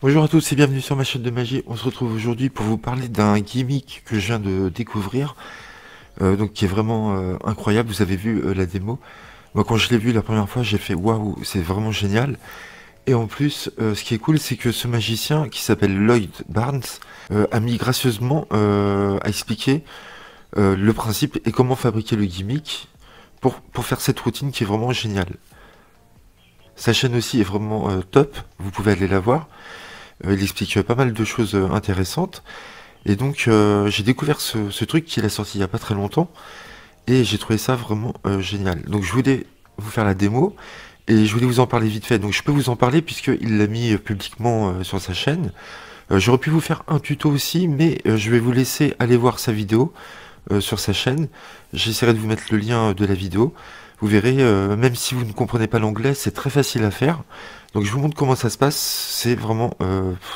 Bonjour à tous et bienvenue sur ma chaîne de magie. On se retrouve aujourd'hui pour vous parler d'un gimmick que je viens de découvrir, donc qui est vraiment incroyable. Vous avez vu la démo. Moi, quand je l'ai vu la première fois, j'ai fait waouh, c'est vraiment génial. Et en plus, ce qui est cool, c'est que ce magicien qui s'appelle Lloyd Barnes a mis gracieusement à expliquer le principe et comment fabriquer le gimmick pour faire cette routine qui est vraiment géniale. Sa chaîne aussi est vraiment top. Vous pouvez aller la voir. Il explique pas mal de choses intéressantes. Et donc j'ai découvert ce truc qu'il a sorti il n'y a pas très longtemps. Et j'ai trouvé ça vraiment génial. Donc je voulais vous faire la démo. Et je voulais vous en parler vite fait. Donc je peux vous en parler puisqu'il l'a mis publiquement sur sa chaîne. J'aurais pu vous faire un tuto aussi. Mais je vais vous laisser aller voir sa vidéo sur sa chaîne. J'essaierai de vous mettre le lien de la vidéo. Vous verrez, même si vous ne comprenez pas l'anglais, c'est très facile à faire. Donc je vous montre comment ça se passe, c'est vraiment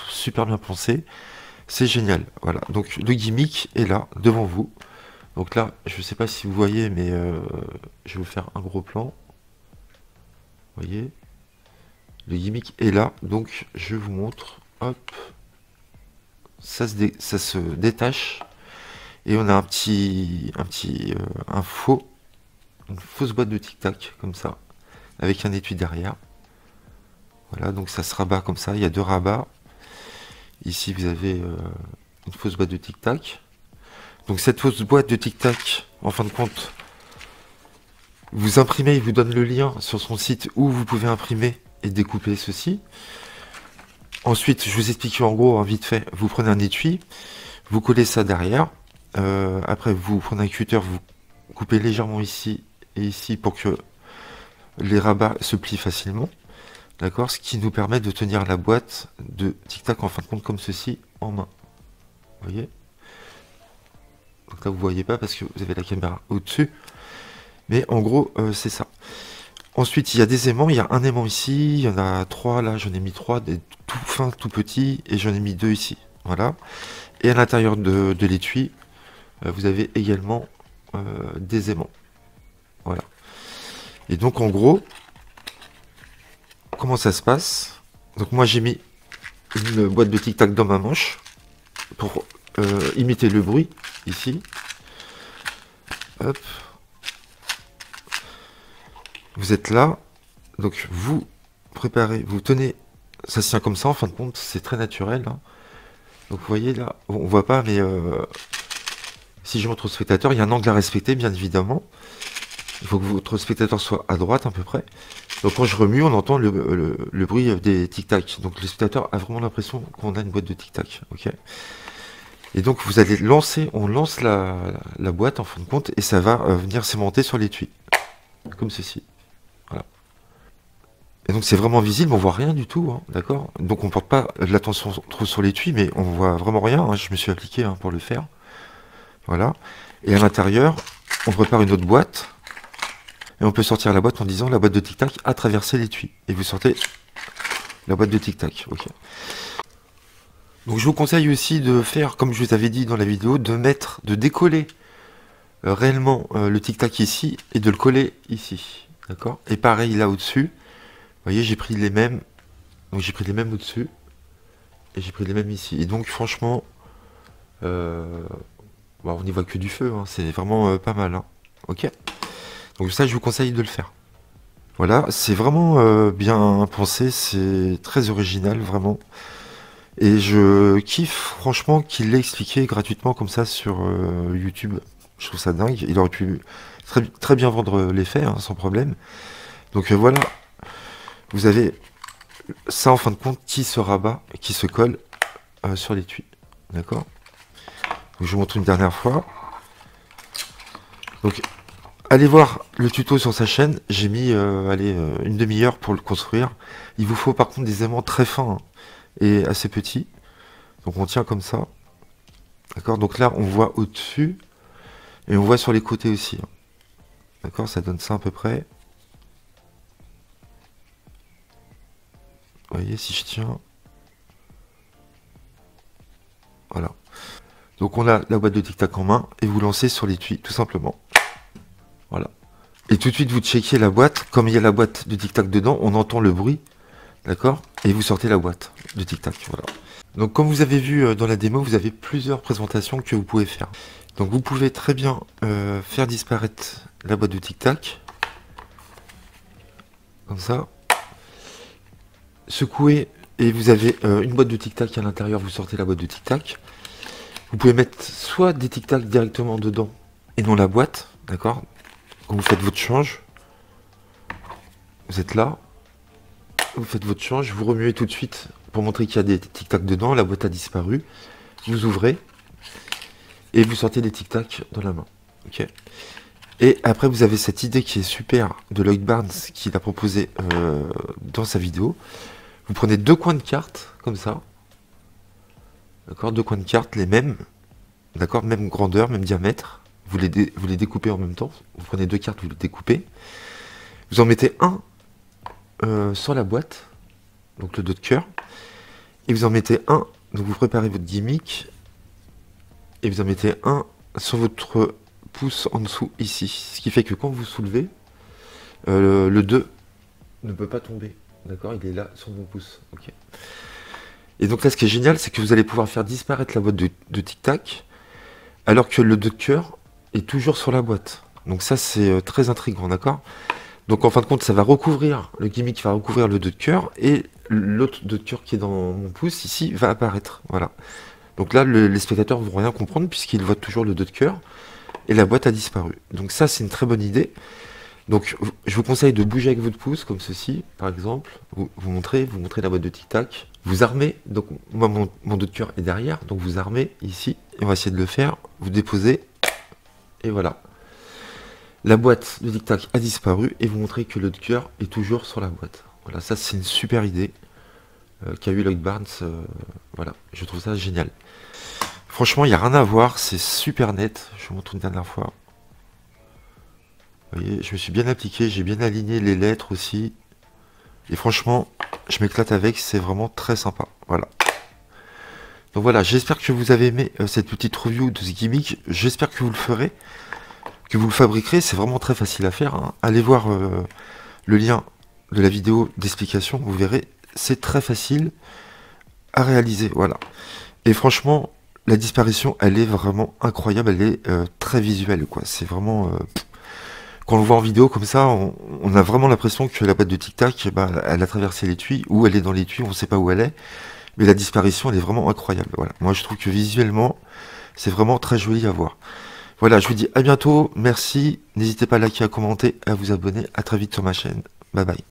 super bien pensé, c'est génial. Voilà, donc le gimmick est là, devant vous. Donc là, je ne sais pas si vous voyez, mais je vais vous faire un gros plan. Vous voyez, le gimmick est là, donc je vous montre, hop, ça se détache. Et on a une fausse boîte de tic-tac, comme ça, avec un étui derrière. Voilà, donc ça se rabat comme ça, il y a deux rabats. Ici, vous avez une fausse boîte de tic-tac. Donc cette fausse boîte de tic-tac, en fin de compte, vous imprimez, il vous donne le lien sur son site où vous pouvez imprimer et découper ceci. Ensuite, je vous explique en gros, vite fait, vous prenez un étui, vous collez ça derrière. Après, vous prenez un cutter, vous coupez légèrement ici et ici pour que les rabats se plient facilement. D'accord, ce qui nous permet de tenir la boîte de tic-tac en fin de compte comme ceci en main. Vous voyez? Donc là vous voyez pas parce que vous avez la caméra au-dessus. Mais en gros c'est ça. Ensuite il y a des aimants, il y a un aimant ici, il y en a trois là, j'en ai mis trois, des tout fins, tout petits, et j'en ai mis deux ici. Voilà. Et à l'intérieur de l'étui, vous avez également des aimants. Voilà. Et donc en gros, comment ça se passe? Donc moi j'ai mis une boîte de tic-tac dans ma manche pour imiter le bruit ici. Hop. Vous êtes là, donc vous préparez, vous tenez, ça se tient comme ça en fin de compte, c'est très naturel. Hein. Donc vous voyez là, on voit pas, mais si je montre au spectateur, il y a un angle à respecter bien évidemment. Il faut que votre spectateur soit à droite à peu près. Donc quand je remue, on entend le bruit des tic-tac. Donc le spectateur a vraiment l'impression qu'on a une boîte de tic-tac. Ok. Et donc vous allez lancer, on lance la boîte en fin de compte et ça va venir s'aimanter sur l'étui. Comme ceci. Voilà. Et donc c'est vraiment visible, on voit rien du tout, hein, d'accord. Donc on porte pas l'attention trop sur l'étui, mais on voit vraiment rien. Hein, je me suis appliqué pour le faire. Voilà. Et à l'intérieur, on prépare une autre boîte. Et on peut sortir la boîte en disant la boîte de tic-tac a traversé l'étui. Et vous sortez la boîte de tic-tac. Ok. Donc je vous conseille aussi de faire, comme je vous avais dit dans la vidéo, de décoller réellement le tic-tac ici et de le coller ici. D'accord. Et pareil là au-dessus. Vous voyez, j'ai pris les mêmes. Donc j'ai pris les mêmes au-dessus. Et j'ai pris les mêmes ici. Et donc franchement, on n'y voit que du feu. Hein, c'est vraiment pas mal. Hein. Ok. Donc ça, je vous conseille de le faire. Voilà, c'est vraiment bien pensé, c'est très original, vraiment. Et je kiffe, franchement, qu'il l'ait expliqué gratuitement comme ça sur YouTube. Je trouve ça dingue. Il aurait pu très bien vendre l'effet, hein, sans problème. Donc voilà, vous avez ça en fin de compte qui se rabat, qui se colle sur l'étui. D'accord. Je vous montre une dernière fois. Donc allez voir le tuto sur sa chaîne, j'ai mis une demi-heure pour le construire. Il vous faut par contre des aimants très fins hein, et assez petits. Donc on tient comme ça. D'accord. Donc là on voit au-dessus et on voit sur les côtés aussi. Hein. D'accord, ça donne ça à peu près. Vous voyez si je tiens. Voilà. Donc on a la boîte de tic-tac en main et vous lancez sur l'étui tout simplement. Voilà. Et tout de suite, vous checkez la boîte. Comme il y a la boîte de tic-tac dedans, on entend le bruit. D'accord. et vous sortez la boîte de Tic Tac. Voilà. Donc comme vous avez vu dans la démo, vous avez plusieurs présentations que vous pouvez faire. Donc vous pouvez très bien faire disparaître la boîte de Tic Tac. Comme ça. Secouer et vous avez une boîte de Tic Tac à l'intérieur, vous sortez la boîte de Tic Tac. Vous pouvez mettre soit des Tic Tac directement dedans et non la boîte, d'accord? Quand vous faites votre change, vous êtes là, vous faites votre change, vous remuez tout de suite pour montrer qu'il y a des Tic Tac dedans, la boîte a disparu, vous ouvrez et vous sortez des Tic Tac dans la main. Ok. Et après vous avez cette idée qui est super de Loïc Barnes qu'il a proposé dans sa vidéo. Vous prenez deux coins de carte comme ça, d'accord, deux coins de carte les mêmes, d'accord, même grandeur, même diamètre. Vous les découpez en même temps. Vous prenez deux cartes, vous les découpez. Vous en mettez un sur la boîte, donc le 2 de cœur, et vous en mettez un. Donc vous préparez votre gimmick et vous en mettez un sur votre pouce en dessous ici, ce qui fait que quand vous soulevez, le 2 ne peut pas tomber, d'accord, il est là sur mon pouce. Ok. Et donc là, ce qui est génial, c'est que vous allez pouvoir faire disparaître la boîte de Tic Tac, alors que le 2 de cœur est toujours sur la boîte. Donc ça, c'est très intriguant, d'accord. Donc en fin de compte, ça va recouvrir, le gimmick va recouvrir le 2 de cœur, et l'autre 2 de cœur qui est dans mon pouce, ici, va apparaître. Voilà. Donc là, les spectateurs ne vont rien comprendre, puisqu'ils voient toujours le 2 de cœur, et la boîte a disparu. Donc ça, c'est une très bonne idée. Donc je vous conseille de bouger avec votre pouce, comme ceci, par exemple. Vous montrez la boîte de Tic Tac. Vous armez, donc moi, mon 2 de cœur est derrière, donc vous armez ici, et on va essayer de le faire. Vous déposez, et voilà. La boîte de Tic Tac a disparu, et vous montrez que le 2 de cœur est toujours sur la boîte. Voilà, ça c'est une super idée qu'a eu Loïc Barnes. Voilà, je trouve ça génial. Franchement, il n'y a rien à voir, c'est super net. Je vous montre une dernière fois. Vous voyez, je me suis bien appliqué, j'ai bien aligné les lettres aussi. Et franchement, je m'éclate avec, c'est vraiment très sympa. Voilà. Donc voilà, j'espère que vous avez aimé cette petite review de ce gimmick. J'espère que vous le ferez, que vous le fabriquerez. C'est vraiment très facile à faire, hein. Allez voir le lien de la vidéo d'explication, vous verrez. C'est très facile à réaliser, voilà. Et franchement, la disparition, elle est vraiment incroyable. Elle est très visuelle, quoi. C'est vraiment... Quand on le voit en vidéo comme ça, on a vraiment l'impression que la boîte de Tic Tac, bah, elle a traversé l'étui, ou elle est dans l'étui, on ne sait pas où elle est. Mais la disparition, elle est vraiment incroyable. Voilà. Moi, je trouve que visuellement, c'est vraiment très joli à voir. Voilà, je vous dis à bientôt. Merci. N'hésitez pas à liker, à commenter, à vous abonner. À très vite sur ma chaîne. Bye bye.